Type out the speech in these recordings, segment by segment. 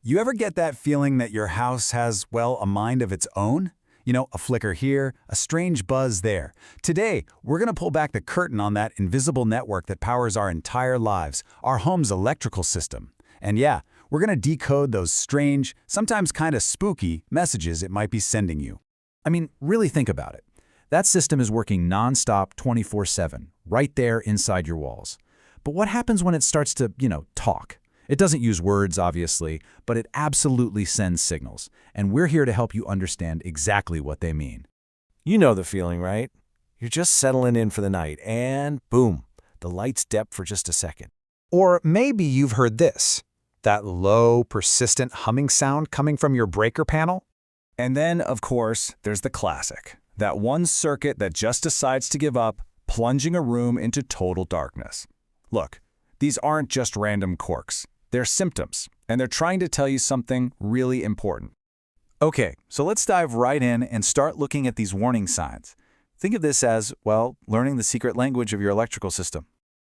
You ever get that feeling that your house has, well, a mind of its own? You know, a flicker here, a strange buzz there. Today, we're going to pull back the curtain on that invisible network that powers our entire lives, our home's electrical system. And yeah, we're going to decode those strange, sometimes kind of spooky, messages it might be sending you. I mean, really think about it. That system is working nonstop 24/7, right there inside your walls. But what happens when it starts to, talk? It doesn't use words, obviously, but it absolutely sends signals, and we're here to help you understand exactly what they mean. You know the feeling, right? You're just settling in for the night, and boom, the lights dip for just a second. Or maybe you've heard this, that low, persistent humming sound coming from your breaker panel. And then, of course, there's the classic. That one circuit that just decides to give up, plunging a room into total darkness. Look, these aren't just random quirks. They're symptoms, and they're trying to tell you something really important. Okay, so let's dive right in and start looking at these warning signs. Think of this as, well, learning the secret language of your electrical system.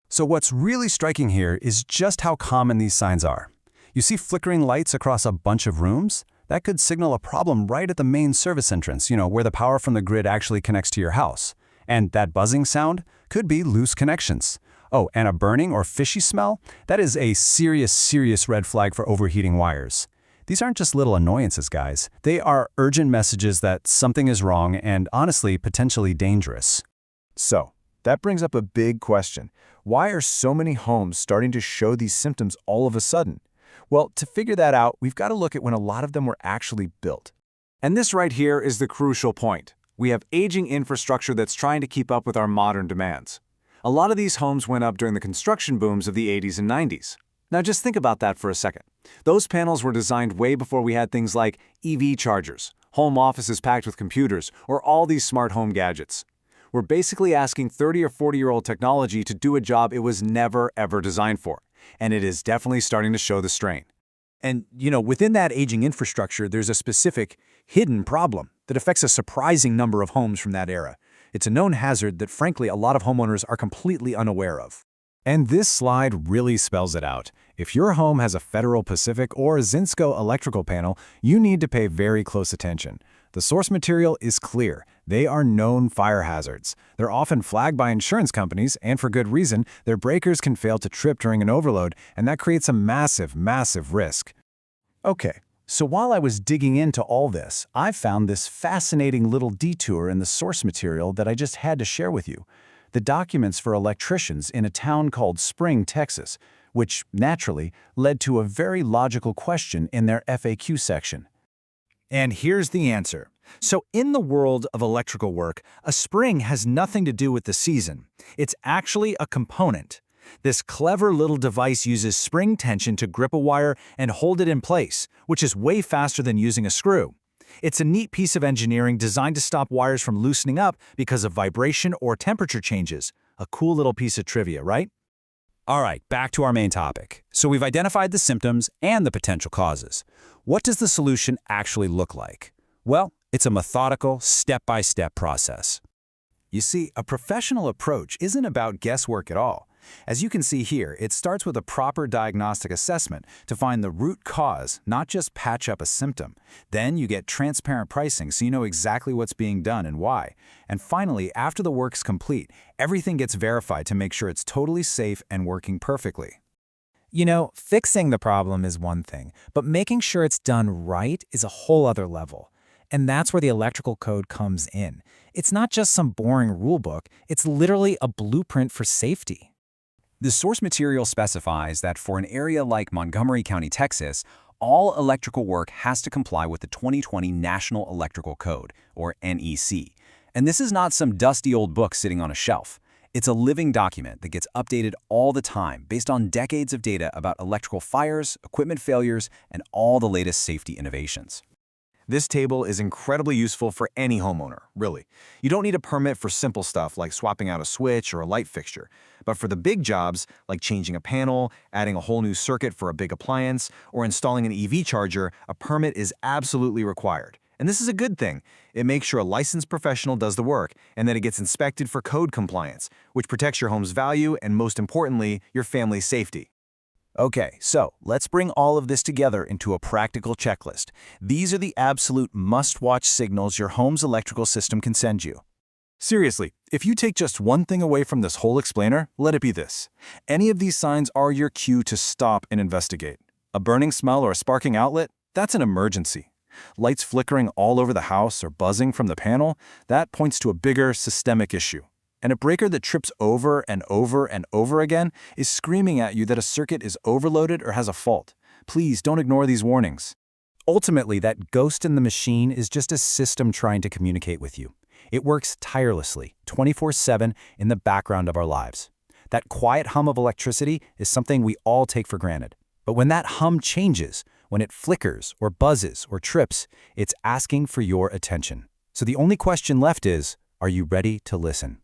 So what's really striking here is just how common these signs are. You see flickering lights across a bunch of rooms? That could signal a problem right at the main service entrance, where the power from the grid actually connects to your house. And that buzzing sound could be loose connections. Oh, and a burning or fishy smell? That is a serious red flag for overheating wires. These aren't just little annoyances, guys. They are urgent messages that something is wrong and, honestly, potentially dangerous. So, that brings up a big question. Why are so many homes starting to show these symptoms all of a sudden? Well, to figure that out, we've got to look at when a lot of them were actually built. And this right here is the crucial point. We have aging infrastructure that's trying to keep up with our modern demands. A lot of these homes went up during the construction booms of the 80s and 90s. Now just think about that for a second. Those panels were designed way before we had things like EV chargers, home offices packed with computers, or all these smart home gadgets. We're basically asking 30 or 40-year-old technology to do a job it was never, ever designed for. And it is definitely starting to show the strain. And, within that aging infrastructure, there's a specific, hidden problem that affects a surprising number of homes from that era. It's a known hazard that, frankly, a lot of homeowners are completely unaware of. And this slide really spells it out. If your home has a Federal Pacific or Zinsco electrical panel, you need to pay very close attention. The source material is clear. They are known fire hazards. They're often flagged by insurance companies, and for good reason. Their breakers can fail to trip during an overload, and that creates a massive risk. Okay, so while I was digging into all this, I found this fascinating little detour in the source material that I just had to share with you. The documents for electricians in a town called Spring, Texas, which naturally led to a very logical question in their FAQ section. And here's the answer. So in the world of electrical work, a spring has nothing to do with the season. It's actually a component. This clever little device uses spring tension to grip a wire and hold it in place, which is way faster than using a screw. It's a neat piece of engineering designed to stop wires from loosening up because of vibration or temperature changes. A cool little piece of trivia, right? All right, back to our main topic. So we've identified the symptoms and the potential causes. What does the solution actually look like? Well, it's a methodical, step-by-step process. You see, a professional approach isn't about guesswork at all. As you can see here, it starts with a proper diagnostic assessment to find the root cause, not just patch up a symptom. Then you get transparent pricing so you know exactly what's being done and why. And finally, after the work's complete, everything gets verified to make sure it's totally safe and working perfectly. Fixing the problem is one thing, but making sure it's done right is a whole other level. And that's where the electrical code comes in. It's not just some boring rule book, it's literally a blueprint for safety. The source material specifies that for an area like Montgomery County, Texas, all electrical work has to comply with the 2020 National Electrical Code, or NEC. And this is not some dusty old book sitting on a shelf. It's a living document that gets updated all the time based on decades of data about electrical fires, equipment failures, and all the latest safety innovations. This table is incredibly useful for any homeowner, really. You don't need a permit for simple stuff like swapping out a switch or a light fixture. But for the big jobs, like changing a panel, adding a whole new circuit for a big appliance, or installing an EV charger, a permit is absolutely required. And this is a good thing. It makes sure a licensed professional does the work and that it gets inspected for code compliance, which protects your home's value and, most importantly, your family's safety. Okay, so let's bring all of this together into a practical checklist. These are the absolute must-watch signals your home's electrical system can send you. Seriously, if you take just one thing away from this whole explainer, let it be this. Any of these signs are your cue to stop and investigate. A burning smell or a sparking outlet? That's an emergency. Lights flickering all over the house or buzzing from the panel? That points to a bigger, systemic issue. And a breaker that trips over and over and over again is screaming at you that a circuit is overloaded or has a fault. Please don't ignore these warnings. Ultimately, that ghost in the machine is just a system trying to communicate with you. It works tirelessly, 24/7, in the background of our lives. That quiet hum of electricity is something we all take for granted. But when that hum changes, when it flickers or buzzes or trips, it's asking for your attention. So the only question left is, are you ready to listen?